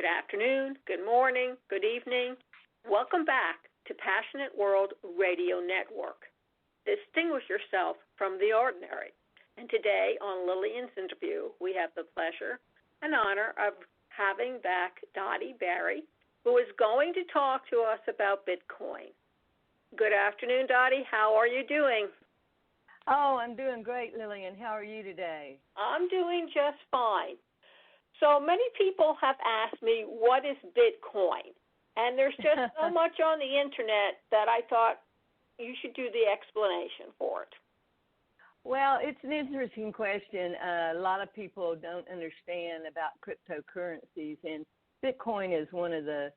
good afternoon, good morning, good evening. Welcome back to Passionate World Radio Network. Distinguish yourself from the ordinary. And today on Lillian's interview, we have the pleasure and honor of having back Dotti Barry, who is going to talk to us about Bitcoin. Good afternoon, Dotti. How are you doing? Oh, I'm doing great, Lillian. How are you today? I'm doing just fine. So many people have asked me, what is Bitcoin? And there's just so much on the internet that I thought you should do the explanation for it. Well, it's an interesting question. A lot of people don't understand about cryptocurrencies, and Bitcoin is one of the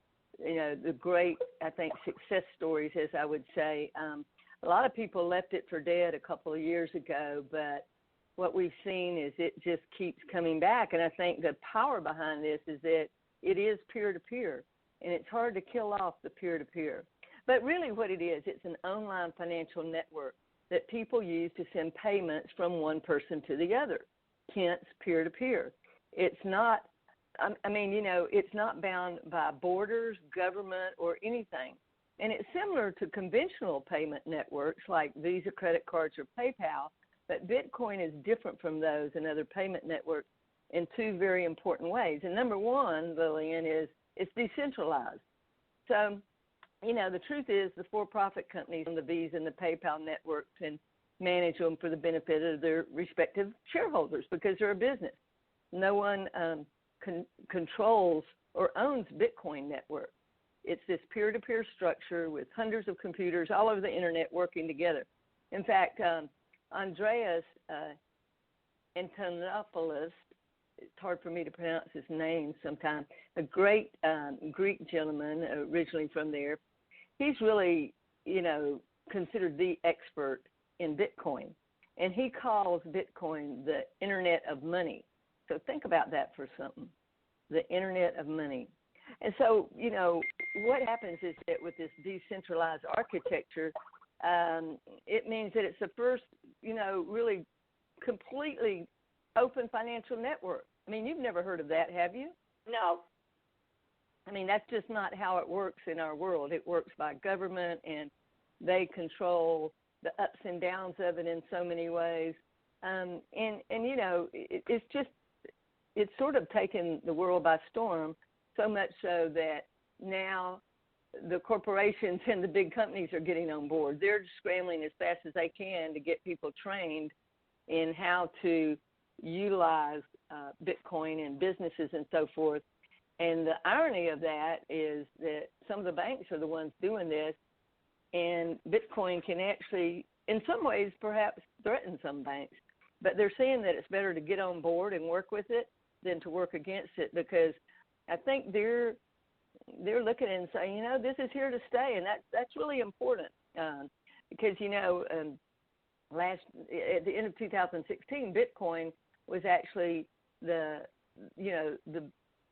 great, I think, success stories, as I would say. A lot of people left it for dead a couple of years ago, but what we've seen is it just keeps coming back. And I think the power behind this is that it is peer-to-peer, and it's hard to kill off the peer-to-peer. But really what it is, it's an online financial network that people use to send payments from one person to the other, hence peer-to-peer. It's not, it's not bound by borders, government, or anything. And it's similar to conventional payment networks like Visa, credit cards, or PayPal, but Bitcoin is different from those and other payment networks in two very important ways. And number one, Lillian, is it's decentralized. So, the truth is the for-profit companies on the Visa and the PayPal network can manage them for the benefit of their respective shareholders because they're a business. No one controls or owns Bitcoin network. It's this peer-to-peer structure with hundreds of computers all over the internet working together. In fact, Andreas Antonopoulos, it's hard for me to pronounce his name sometimes, a great Greek gentleman originally from there. He's really, considered the expert in Bitcoin, and he calls Bitcoin the Internet of Money. So think about that for something, the Internet of Money. And so, what happens is that with this decentralized architecture, it means that it's the first, really completely open financial network. I mean, you've never heard of that, have you? No. I mean, that's just not how it works in our world. It works by government, and they control the ups and downs of it in so many ways. It's sort of taken the world by storm, so much so that now the corporations and the big companies are getting on board. They're scrambling as fast as they can to get people trained in how to utilize Bitcoin and businesses and so forth. And the irony of that is that some of the banks are the ones doing this, and Bitcoin can actually, in some ways, perhaps threaten some banks. But they're saying that it's better to get on board and work with it than to work against it, because I think they're looking and saying, this is here to stay, and that's really important because at the end of 2016, Bitcoin was actually the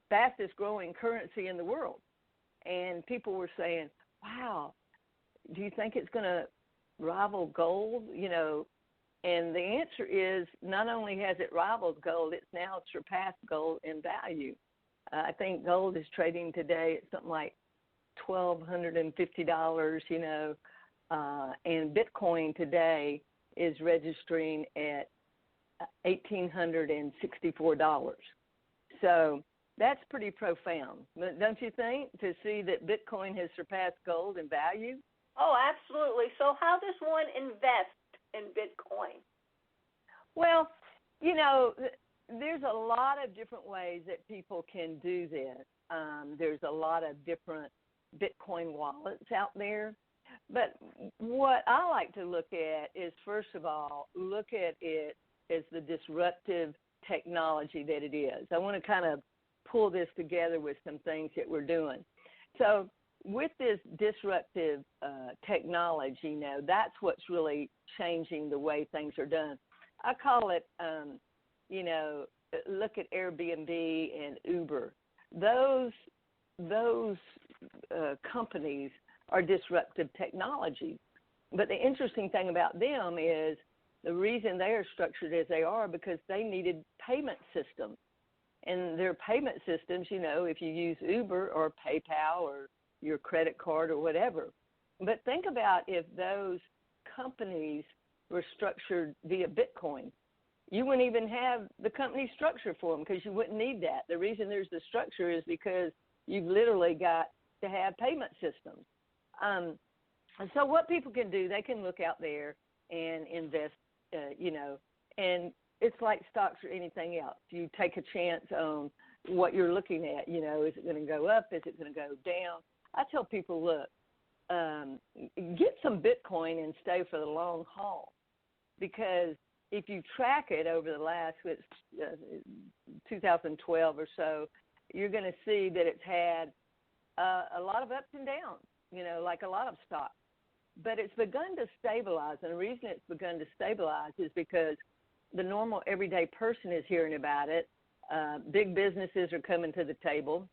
fastest growing currency in the world, and people were saying, "Wow, do you think it's going to rival gold?" And the answer is not only has it rivaled gold, it's now surpassed gold in value. I think gold is trading today at something like $1,250, and Bitcoin today is registering at $1,864. So that's pretty profound, don't you think, to see that Bitcoin has surpassed gold in value? Oh, absolutely. So how does one invest in Bitcoin? Well, there's a lot of different ways that people can do this. There's a lot of different Bitcoin wallets out there. But what I like to look at is, first of all, look at it as the disruptive technology that it is. I want to kind of pull this together with some things that we're doing. So with this disruptive technology, that's what's really changing the way things are done. I call it, look at Airbnb and Uber. Those companies are disruptive technologies. But the interesting thing about them is the reason they are structured as they are because they needed payment systems. And their payment systems, if you use Uber or PayPal or your credit card or whatever. But think about if those companies were structured via Bitcoin. You wouldn't even have the company structure for them because you wouldn't need that. The reason there's the structure is because you've literally got to have payment systems. And so what people can do, they can look out there and invest, and it's like stocks or anything else. You take a chance on what you're looking at. Is it going to go up? Is it going to go down? I tell people, look, get some Bitcoin and stay for the long haul, because if you track it over the last 2012 or so, you're going to see that it's had a lot of ups and downs, like a lot of stocks. But it's begun to stabilize, and the reason it's begun to stabilize is because the normal everyday person is hearing about it. Big businesses are coming to the table,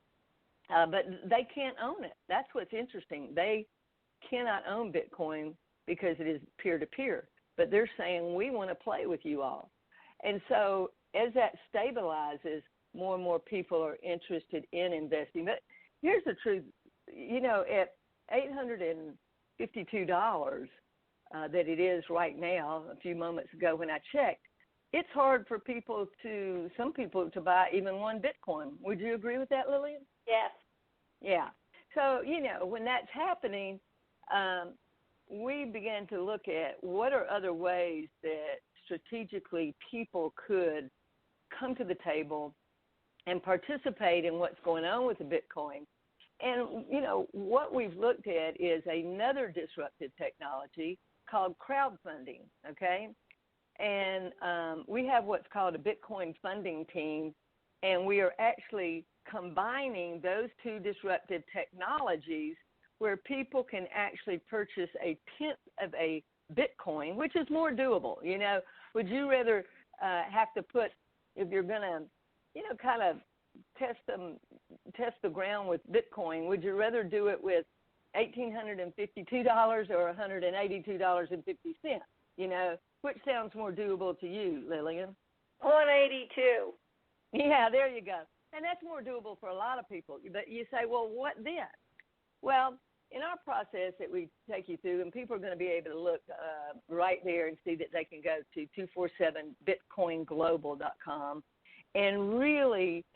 but they can't own it. That's what's interesting. They cannot own Bitcoin because it is peer-to-peer, but they're saying, we want to play with you all. And so as that stabilizes, more and more people are interested in investing. But here's the truth. At $852 that it is right now, a few moments ago when I checked, it's hard for some people to buy even one Bitcoin. Would you agree with that, Lillian? Yes. Yeah. So, when that's happening, we began to look at what are other ways that strategically people could come to the table and participate in what's going on with the Bitcoin. And, what we've looked at is another disruptive technology called crowdfunding, okay? And we have what's called a Bitcoin funding team, and we are actually combining those two disruptive technologies where people can actually purchase a tenth of a Bitcoin, which is more doable. Would you rather have to put, if you're going to, kind of test the ground with Bitcoin, would you rather do it with $1,852 or $182.50? Which sounds more doable to you, Lillian? 182. Yeah, there you go. And that's more doable for a lot of people. But you say, well, what then? Well, in our process that we take you through, and people are going to be able to look right there and see that they can go to 247bitcoinglobal.com and really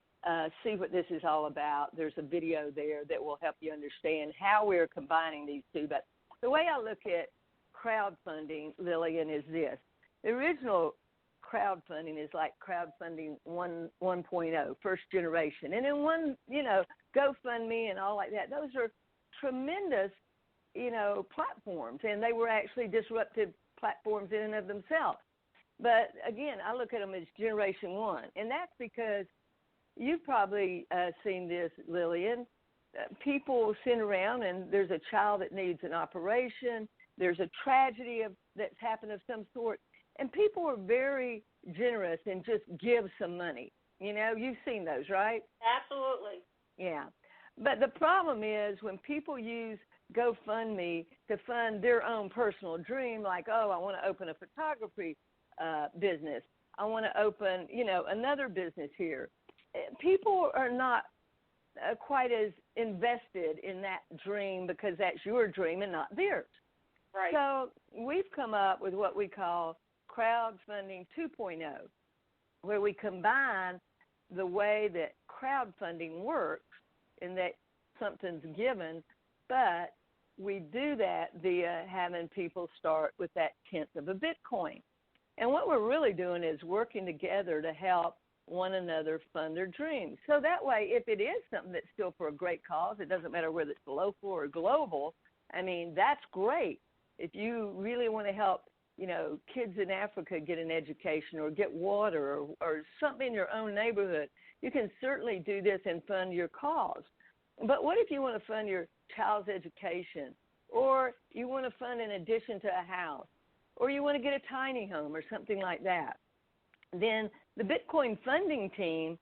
see what this is all about. There's a video there that will help you understand how we're combining these two. But the way I look at crowdfunding, Lillian, is this. The original crowdfunding is like crowdfunding 1.0, first generation. And then GoFundMe and all like that, those are tremendous, platforms, and they were actually disruptive platforms in and of themselves. But again, I look at them as generation one, and that's because you've probably seen this, Lillian. People sit around, and there's a child that needs an operation. There's a tragedy that's happened of some sort, and people are very generous and just give some money. You've seen those, right? Absolutely. Yeah. But the problem is when people use GoFundMe to fund their own personal dream, like, I want to open a photography business. I want to open, another business here. People are not quite as invested in that dream because that's your dream and not theirs. Right. So we've come up with what we call crowdfunding 2.0, where we combine the way that crowdfunding works in that something's given, but we do that via having people start with that tenth of a Bitcoin. And what we're really doing is working together to help one another fund their dreams. So that way, if it is something that's still for a great cause, it doesn't matter whether it's local or global, that's great. If you really want to help, kids in Africa get an education or get water or something in your own neighborhood, you can certainly do this and fund your cause. But what if you want to fund your child's education, or you want to fund an addition to a house, or you want to get a tiny home or something like that? Then the Bitcoin funding team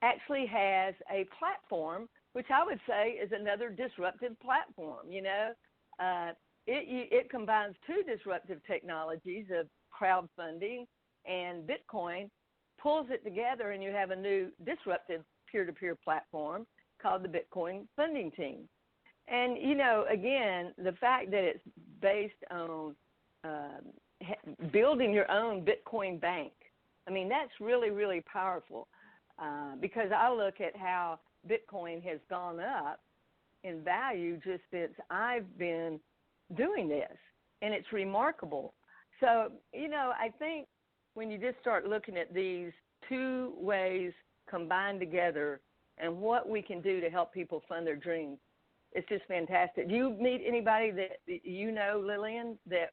actually has a platform, which I would say is another disruptive platform. It combines two disruptive technologies of crowdfunding and Bitcoin, pulls it together, and you have a new disruptive peer-to-peer platform called the Bitcoin Funding Team. And, again, the fact that it's based on building your own Bitcoin bank, I mean, that's really, really powerful because I look at how Bitcoin has gone up in value just since I've been doing this, and it's remarkable. So, I think when you just start looking at these two ways combined together and what we can do to help people fund their dreams, it's just fantastic. Do you meet anybody that Lillian, that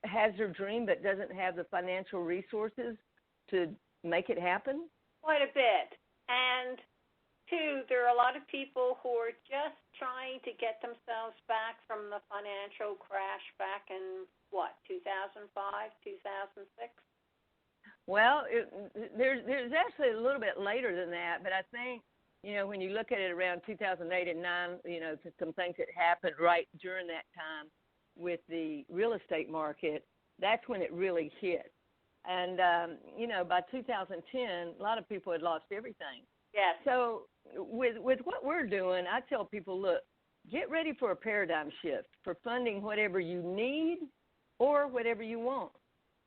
has their dream but doesn't have the financial resources to make it happen? Quite a bit. And, two, there are a lot of people who are just trying to get themselves back from the financial crash back in, 2005, 2006? Well, there's actually a little bit later than that, but I think, when you look at it around 2008 and 2009, some things that happened right during that time with the real estate market, that's when it really hit. And, by 2010, a lot of people had lost everything. Yes. So with what we're doing, I tell people, look, get ready for a paradigm shift for funding whatever you need or whatever you want.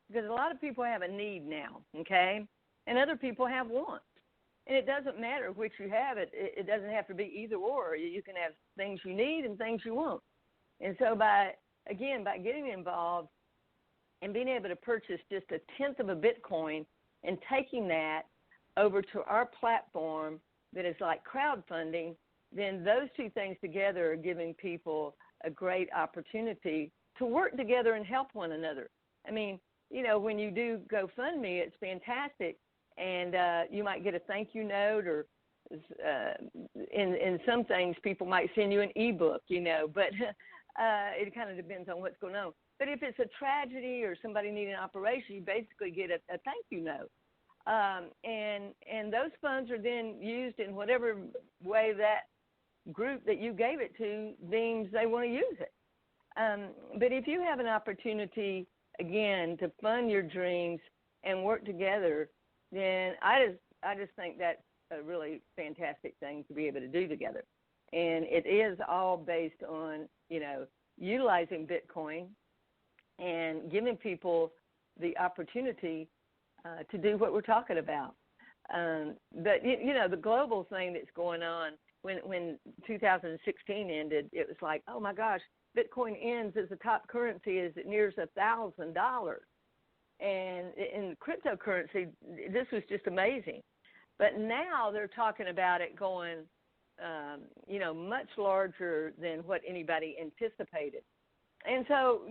Because a lot of people have a need now, okay? And other people have wants. And it doesn't matter which you have. It doesn't have to be either or. You can have things you need and things you want. And so by getting involved and being able to purchase just a tenth of a Bitcoin and taking that over to our platform that is like crowdfunding, then those two things together are giving people a great opportunity to work together and help one another. I mean, when you do GoFundMe, it's fantastic, and you might get a thank you note, or in some things people might send you an ebook, but it kind of depends on what's going on. But if it's a tragedy or somebody needing an operation, you basically get a thank you note. And those funds are then used in whatever way that group that you gave it to deems they want to use it. But if you have an opportunity, again, to fund your dreams and work together, then I just think that's a really fantastic thing to be able to do together. And it is all based on, utilizing Bitcoin and giving people the opportunity to do what we're talking about. But, the global thing that's going on, when 2016 ended, it was like, oh, my gosh, Bitcoin ends as the top currency as it nears $1,000. And in cryptocurrency, this was just amazing. But now they're talking about it going, much larger than what anybody anticipated. And so,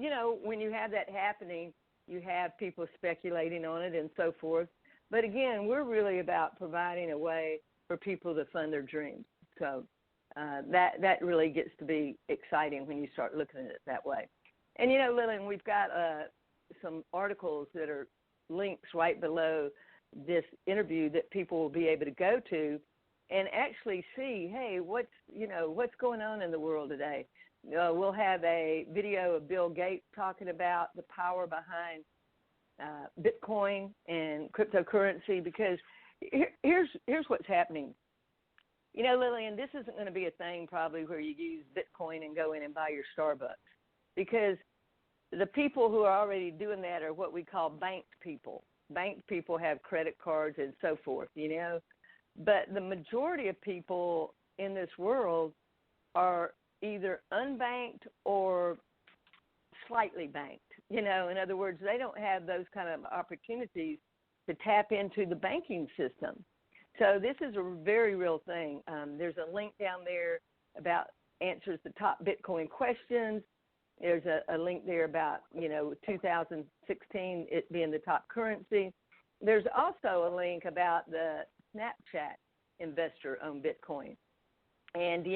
when you have that happening, you have people speculating on it and so forth. But again, we're really about providing a way for people to fund their dreams. So that really gets to be exciting when you start looking at it that way. And, Lillian, we've got some articles that are links right below this interview that people will be able to go to and actually see, hey, what's going on in the world today. We'll have a video of Bill Gates talking about the power behind Bitcoin and cryptocurrency, because here's what's happening. Lillian, this isn't going to be a thing probably where you use Bitcoin and go in and buy your Starbucks, because the people who are already doing that are what we call banked people. Banked people have credit cards and so forth, But the majority of people in this world are either unbanked or slightly banked. In other words, they don't have those kind of opportunities to tap into the banking system. So this is a very real thing. There's a link down there about answers the top Bitcoin questions. There's a link there about, 2016 it being the top currency. There's also a link about the Snapchat investor on Bitcoin. And,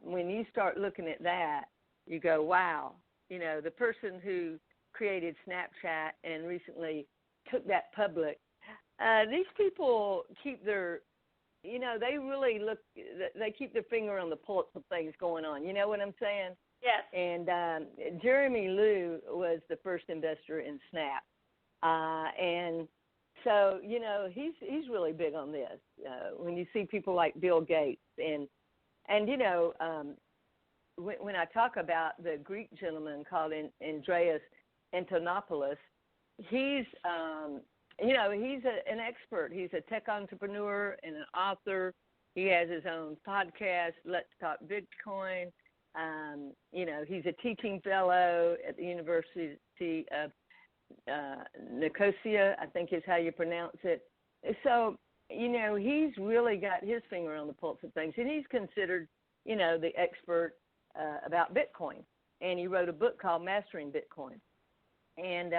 when you start looking at that, you go, wow, the person who created Snapchat and recently took that public, these people keep their, they really they keep their finger on the pulse of things going on. You know what I'm saying? Yes. And Jeremy Liu was the first investor in Snap. And So, he's really big on this. When you see people like Bill Gates and when I talk about the Greek gentleman called Andreas Antonopoulos, he's he's an expert. He's a tech entrepreneur and an author. He has his own podcast, Let's Talk Bitcoin. He's a teaching fellow at the University of Nicosia, I think is how you pronounce it. So, he's really got his finger on the pulse of things, and he's considered, the expert about Bitcoin. And he wrote a book called Mastering Bitcoin. And,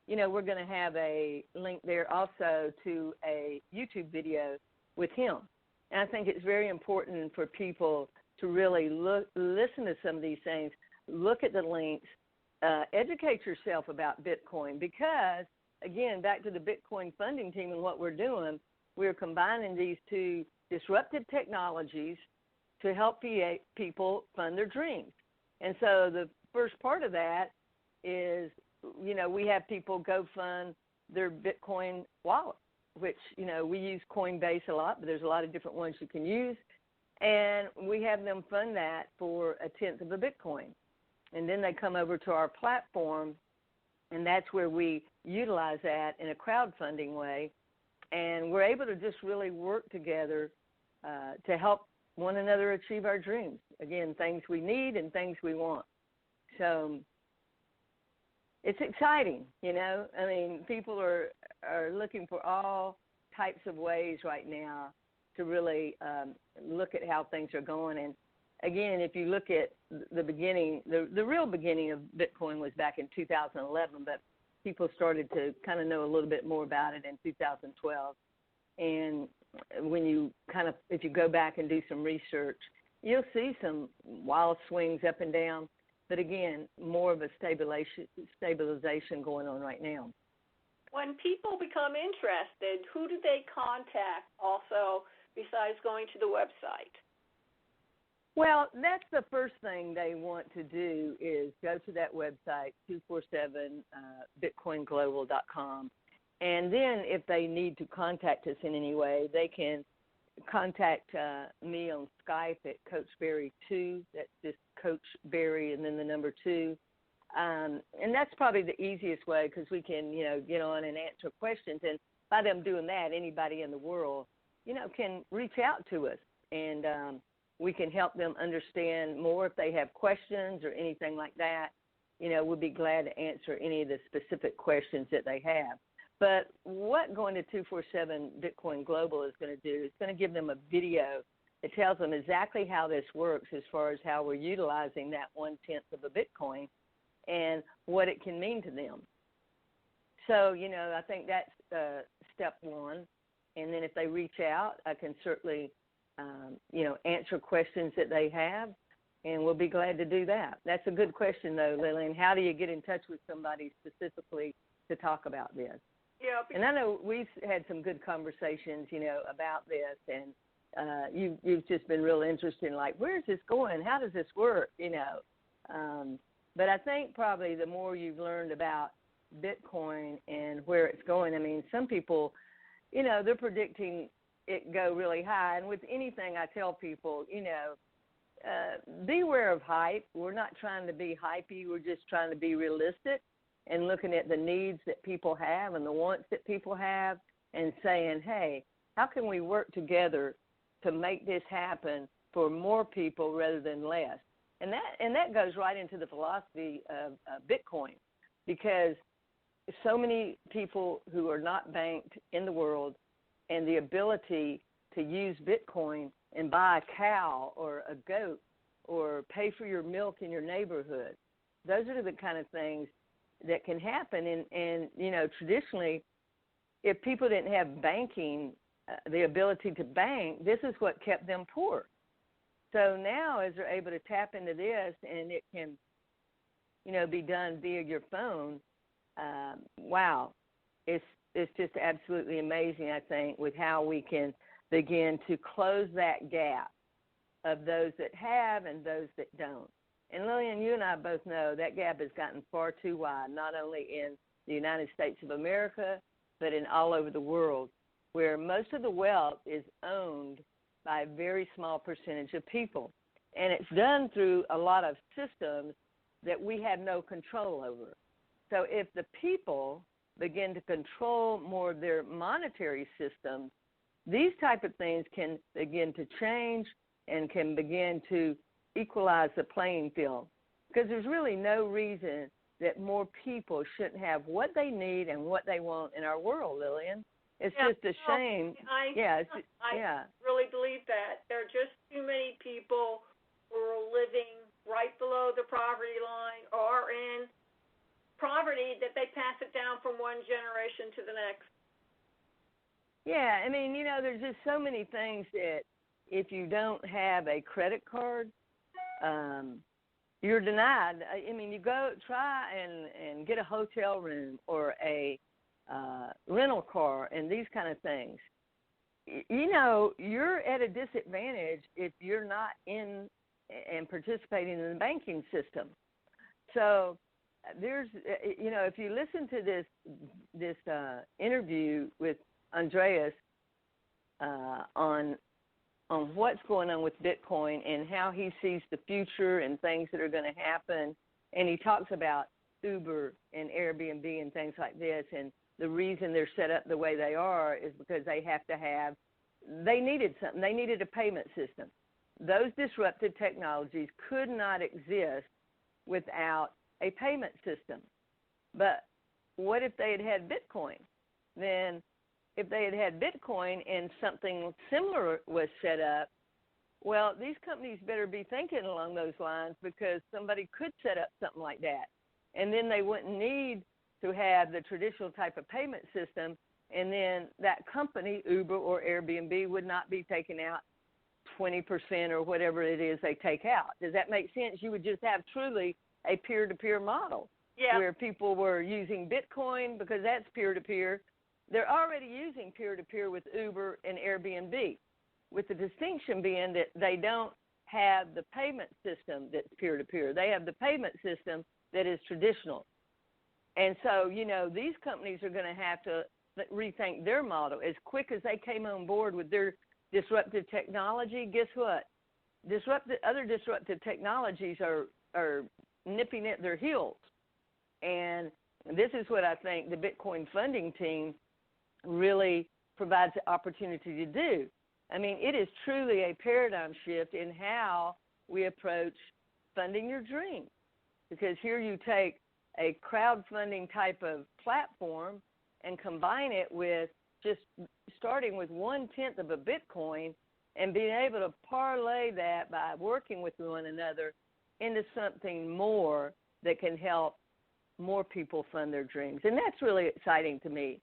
we're going to have a link there also to a YouTube video with him. And I think it's very important for people to really listen to some of these things, look at the links, educate yourself about Bitcoin because, again, back to the Bitcoin funding team and what we're doing, we're combining these two disruptive technologies to help people fund their dreams. And so the first part of that is, we have people go fund their Bitcoin wallet, which, we use Coinbase a lot, but there's a lot of different ones you can use. And we have them fund that for 1/10 of a Bitcoin. And then they come over to our platform, and that's where we utilize that in a crowdfunding way. And we're able to just really work together to help one another achieve our dreams. Again, things we need and things we want. So it's exciting, I mean, people are looking for all types of ways right now to really look at how things are going. And again, if you look at the beginning, the real beginning of Bitcoin was back in 2011, but people started to kind of know a little bit more about it in 2012. And when you if you go back and do some research, you'll see some wild swings up and down. But again, more of a stabilization going on right now. When people become interested, who do they contact also besides going to the website? Well, that's the first thing they want to do is go to that website, 247bitcoinglobal.com. And then if they need to contact us in any way, they can contact me on Skype at Coach Barry 2. That's just Coach Barry and then the number 2. And that's probably the easiest way because we can, get on and answer questions. And by them doing that, anybody in the world, can reach out to us. And we can help them understand more if they have questions or anything like that. We'll be glad to answer any of the specific questions that they have. But what going to 247 Bitcoin Global is going to do is going to give them a video that tells them exactly how this works as far as how we're utilizing that 1/10 of a Bitcoin and what it can mean to them. So, I think that's step one. And then if they reach out, I can certainly, answer questions that they have, and we'll be glad to do that. That's a good question, though, Lillian. How do you get in touch with somebody specifically to talk about this? Yeah. And I know we've had some good conversations, about this, and you've just been real interested in, like, where's this going? How does this work? But I think probably the more you've learned about Bitcoin and where it's going, I mean, some people, they're predicting it go really high. And with anything I tell people, beware of hype. We're not trying to be hypey. We're just trying to be realistic and looking at the needs that people have and the wants that people have and saying, hey, how can we work together to make this happen for more people rather than less? And that goes right into the philosophy of Bitcoin, because so many people who are not banked in the world and the ability to use Bitcoin and buy a cow or a goat or pay for your milk in your neighborhood, those are the kind of things that can happen. And traditionally, if people didn't have banking, the ability to bank, this is what kept them poor. So now as they're able to tap into this and it can, be done via your phone, wow, it's just absolutely amazing, I think, with how we can begin to close that gap of those that have and those that don't. And Lillian, you and I both know that gap has gotten far too wide, not only in the United States of America, but in all over the world, where most of the wealth is owned by a very small percentage of people. And it's done through a lot of systems that we have no control over. So if the people begin to control more of their monetary systems, these type of things can begin to change and can begin to equalize the playing field. Because there's really no reason that more people shouldn't have what they need and what they want in our world, Lillian. It's just a shame. I really believe that. There are just too many people who are living right below the poverty line or in poverty that they pass it down from one generation to the next. Yeah, I mean, there's just so many things that if you don't have a credit card, you're denied. I mean, you go try and get a hotel room or a rental car and these kind of things. You're at a disadvantage if you're not in and participating in the banking system. So there's, if you listen to this interview with Andreas on what's going on with Bitcoin and how he sees the future and things that are going to happen, and he talks about Uber and Airbnb and things like this, and the reason they're set up the way they are is because they needed something. They needed a payment system. Those disruptive technologies could not exist without a payment system. But what if they had Bitcoin? Then if they had Bitcoin and something similar was set up, well, these companies better be thinking along those lines, because somebody could set up something like that. And then they wouldn't need to have the traditional type of payment system, and then that company, Uber or Airbnb, would not be taking out 20% or whatever it is they take out. Does that make sense? You would just have truly a peer-to-peer model where people were using Bitcoin because that's peer-to-peer. They're already using peer-to-peer with Uber and Airbnb, with the distinction being that they don't have the payment system that's peer-to-peer. They have the payment system that is traditional. And so, these companies are going to have to rethink their model. As quick as they came on board with their disruptive technology, guess what? Other disruptive technologies are nipping at their heels. And this is what I think the Bitcoin funding team really provides the opportunity to do. I mean, it is truly a paradigm shift in how we approach funding your dream. Because here you take a crowdfunding type of platform and combine it with just starting with 1/10 of a Bitcoin and being able to parlay that by working with one another into something more that can help more people fund their dreams. And that's really exciting to me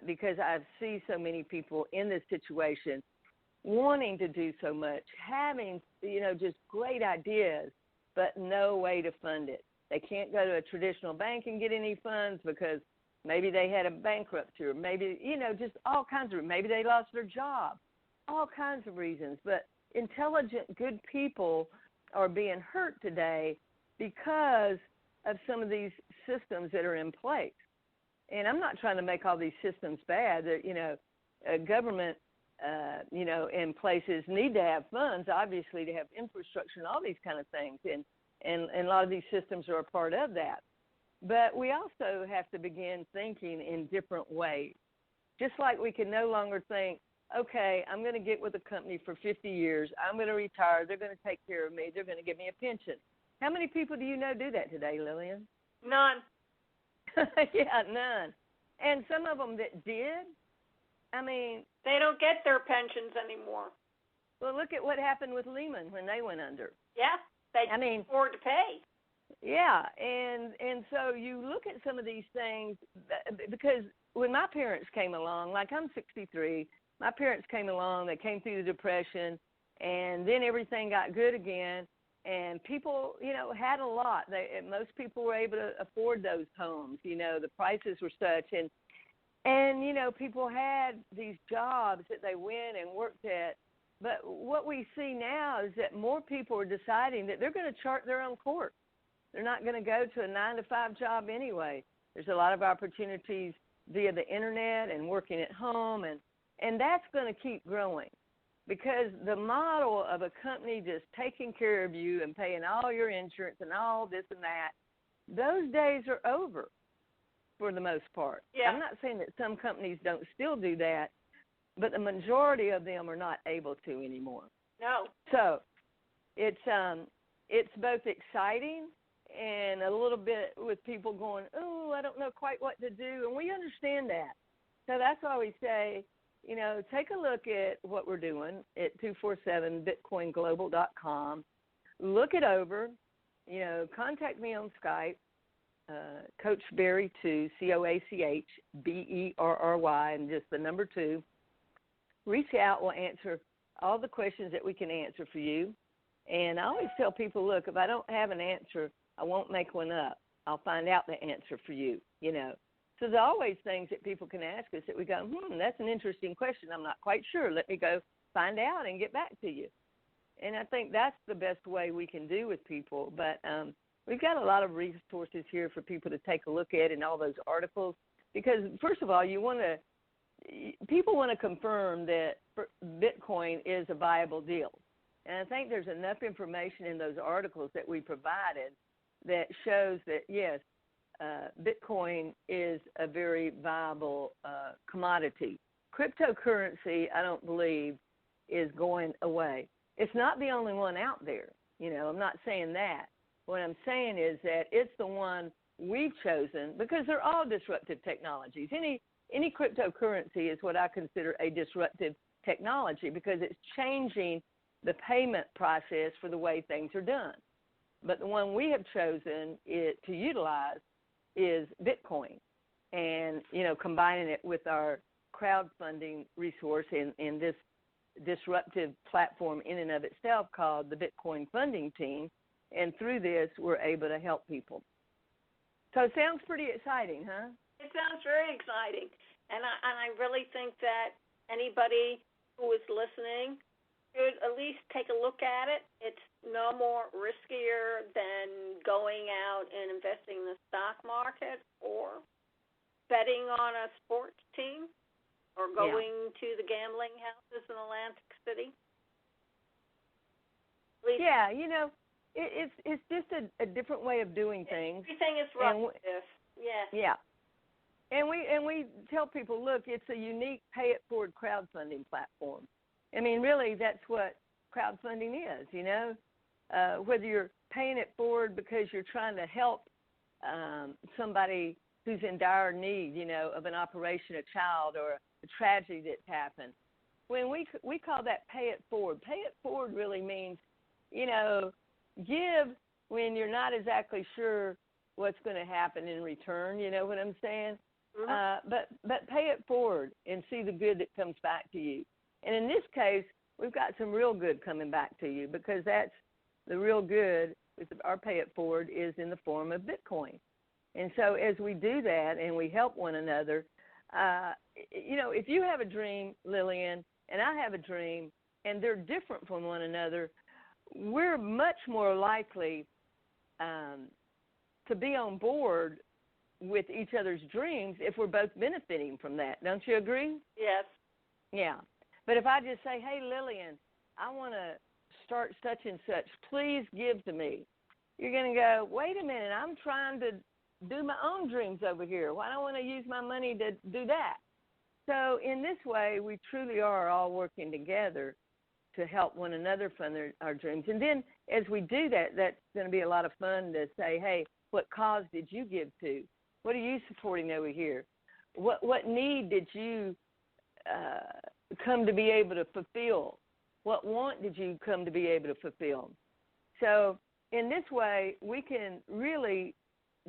because I see so many people in this situation wanting to do so much, having, just great ideas, but no way to fund it. They can't go to a traditional bank and get any funds because maybe they had a bankruptcy, or maybe, just all kinds of, maybe they lost their job, all kinds of reasons. But intelligent, good people are being hurt today because of some of these systems that are in place. And I'm not trying to make all these systems bad. That, government, in places need to have funds, obviously, to have infrastructure and all these kind of things. And a lot of these systems are a part of that. But we also have to begin thinking in different ways. Just like we can no longer think, okay, I'm going to get with a company for 50 years. I'm going to retire. They're going to take care of me. They're going to give me a pension. How many people do you know do that today, Lillian? None. Yeah, none. And some of them that did, they don't get their pensions anymore. Well, look at what happened with Lehman when they went under. Yeah, they can't afford to pay. Yeah, and so you look at some of these things, because when my parents came along, like I'm 63, my parents came along, they came through the Depression, and then everything got good again, and people, had a lot. Most people were able to afford those homes. The prices were such, and people had these jobs that they went and worked at. But what we see now is that more people are deciding that they're going to chart their own course. They're not going to go to a 9-to-5 job anyway. There's a lot of opportunities via the internet and working at home, and that's going to keep growing, because the model of a company just taking care of you and paying all your insurance and all this and that, those days are over for the most part. Yeah. I'm not saying that some companies don't still do that, but the majority of them are not able to anymore. No. So it's both exciting and a little bit with people going, oh, I don't know quite what to do, and we understand that. So that's why we say, you know, take a look at what we're doing at 247bitcoinglobal.com. Look it over. You know, contact me on Skype, Coach Barry 2, CoachBerry, and just the number 2. Reach out. We'll answer all the questions that we can answer for you. And I always tell people, look, if I don't have an answer, I won't make one up. I'll find out the answer for you, you know. So there's always things that people can ask us that we go, that's an interesting question. I'm not quite sure. Let me go find out and get back to you. And I think that's the best way we can do with people. But we've got a lot of resources here for people to take a look at in all those articles, because, first of all, people want to confirm that Bitcoin is a viable deal. And I think there's enough information in those articles that we provided that shows that, yes, Bitcoin is a very viable commodity. Cryptocurrency, I don't believe, is going away. It's not the only one out there. You know, I'm not saying that. What I'm saying is that it's the one we've chosen because they're all disruptive technologies. Any cryptocurrency is what I consider a disruptive technology because it's changing the payment process for the way things are done. But the one we have chosen to utilize is Bitcoin, and, you know, combining it with our crowdfunding resource in this disruptive platform in and of itself called the Bitcoin Funding Team, and through this we're able to help people. So it sounds pretty exciting, huh? It sounds very exciting, and I really think that anybody who is listening should at least take a look at it. It's no more riskier than going out and investing in the stock market or betting on a sports team or going to the gambling houses in Atlantic City. Yeah, you know, it's just a different way of doing things. Everything is relative. Yeah. And we tell people, look, it's a unique pay-it-forward crowdfunding platform. I mean, really, that's what crowdfunding is, you know. Whether you're paying it forward because you're trying to help somebody who's in dire need, you know, of an operation, a child, or a tragedy that's happened. When we call that pay it forward. Pay it forward really means, you know, give when you're not exactly sure what's going to happen in return. You know what I'm saying? Mm-hmm. But pay it forward and see the good that comes back to you. And in this case, we've got some real good coming back to you because that's the real good with our pay it forward is in the form of Bitcoin. And so as we do that and we help one another, you know, if you have a dream, Lillian, and I have a dream, and they're different from one another, we're much more likely to be on board with each other's dreams if we're both benefiting from that. Don't you agree? Yes. Yeah. But if I just say, hey, Lillian, I want to start such and such, please give to me. You're going to go, wait a minute, I'm trying to do my own dreams over here. Why don't I want to use my money to do that? So in this way, we truly are all working together to help one another fund our dreams. And then as we do that, that's going to be a lot of fun to say, hey, what cause did you give to? What are you supporting over here? What need did you come to be able to fulfill? What want did you come to be able to fulfill? So in this way, we can really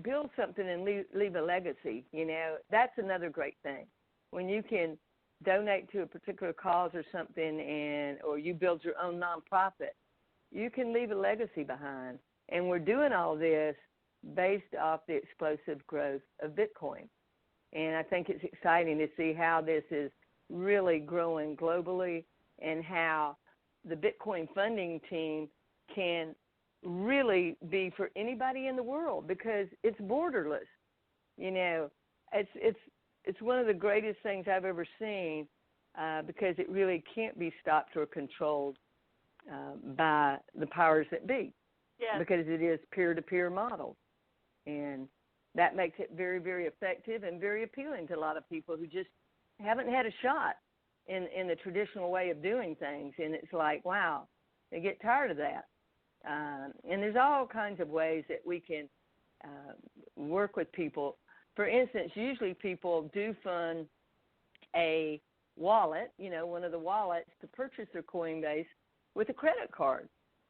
build something and leave a legacy. You know, that's another great thing. When you can donate to a particular cause or something, or you build your own nonprofit, you can leave a legacy behind. And we're doing all this based off the explosive growth of Bitcoin. And I think it's exciting to see how this is really growing globally and how the Bitcoin funding team can really be for anybody in the world because it's borderless. You know, it's it's one of the greatest things I've ever seen because it really can't be stopped or controlled by the powers that be. Yes. Because it is peer-to-peer model. And that makes it very, very effective and very appealing to a lot of people who just haven't had a shot in the traditional way of doing things. And it's like, wow, they get tired of that. And there's all kinds of ways that we can work with people. For instance, usually people do fund a wallet, one of the wallets to purchase their Coinbase with a credit card.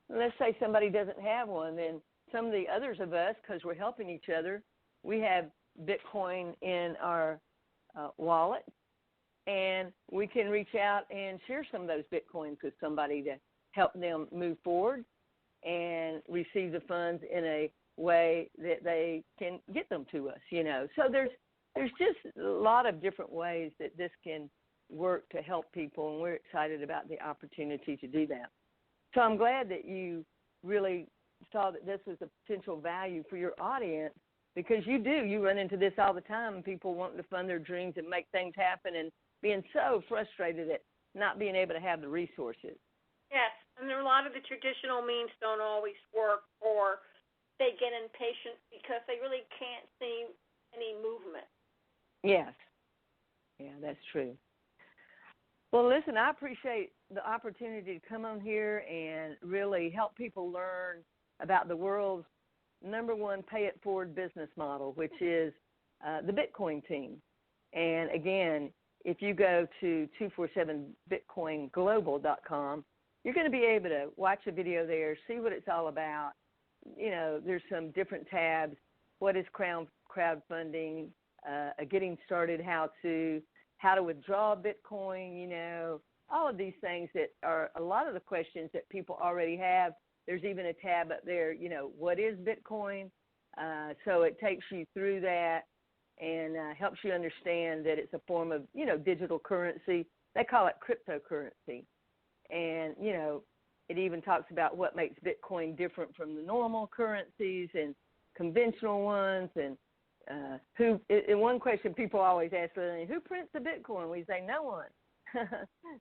Let's say somebody doesn't have one, then some of the others of us, because we're helping each other, we have Bitcoin in our wallet, and we can reach out and share some of those Bitcoins with somebody to help them move forward and receive the funds in a way that they can get them to us, So there's just a lot of different ways that this can work to help people, and we're excited about the opportunity to do that. So I'm glad that you really saw that this was a potential value for your audience, because you run into this all the time, people wanting to fund their dreams and make things happen and being so frustrated at not being able to have the resources. Yes, and there are a lot of the traditional means don't always work, or they get impatient because they really can't see any movement. Yes. Yeah, that's true. Well, listen, I appreciate the opportunity to come on here and really help people learn about the world's number one pay-it-forward business model, which is the Bitcoin team. And, again, if you go to 247bitcoinglobal.com, you're going to be able to watch a video there, see what it's all about. There's some different tabs. What is crowdfunding, getting started, how to withdraw Bitcoin, all of these things that are a lot of the questions that people already have. There's even a tab up there, what is Bitcoin? So it takes you through that and helps you understand that it's a form of, digital currency. They call it cryptocurrency. And, it even talks about what makes Bitcoin different from the normal currencies and conventional ones. And one question people always ask, who prints the Bitcoin? We say no one.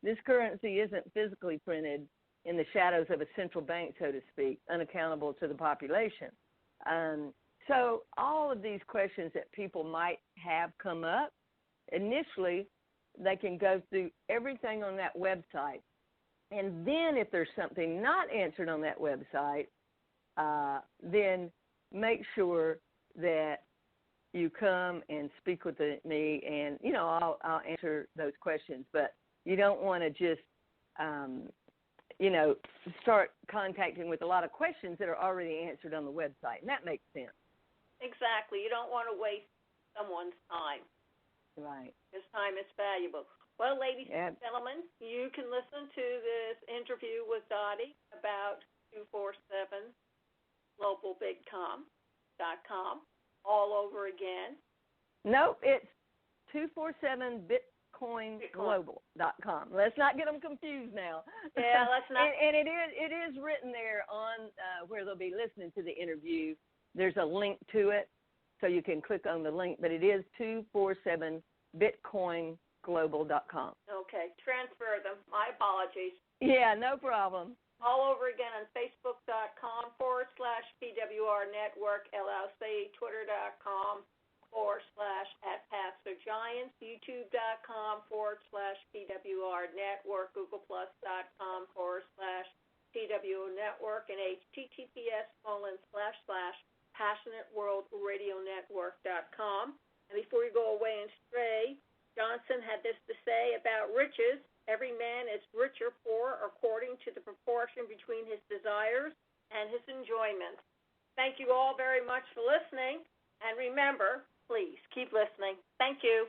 This currency isn't physically printed in the shadows of a central bank, so to speak, unaccountable to the population. So all of these questions that people might have come up, initially they can go through everything on that website. And then if there's something not answered on that website, then make sure that you come and speak with me, and, I'll answer those questions. But you don't want to just, start contacting with a lot of questions that are already answered on the website, and that makes sense. Exactly. You don't want to waste someone's time. Right. Because time is valuable. Well, ladies and gentlemen, you can listen to this interview with Dotti about 247globalbitcoin.com all over again. Nope, it's 247bitcoinglobal.com. Let's not get them confused now. Yeah, let's not. and it is written there on where they'll be listening to the interview. There's a link to it, so you can click on the link, but it is 247bitcoinglobal.com. Okay, transfer them. My apologies. Yeah, no problem. All over again on Facebook.com/PWR Network LLC, Twitter.com /@PathToGiants, YouTube.com/PWR Network, GooglePlus.com /PWO Network, and HTTPS://PassionateWorldRadioNetwork.com. And before you go away and stray, Johnson had this to say about riches. Every man is rich or poor according to the proportion between his desires and his enjoyments. Thank you all very much for listening. And remember, please keep listening. Thank you.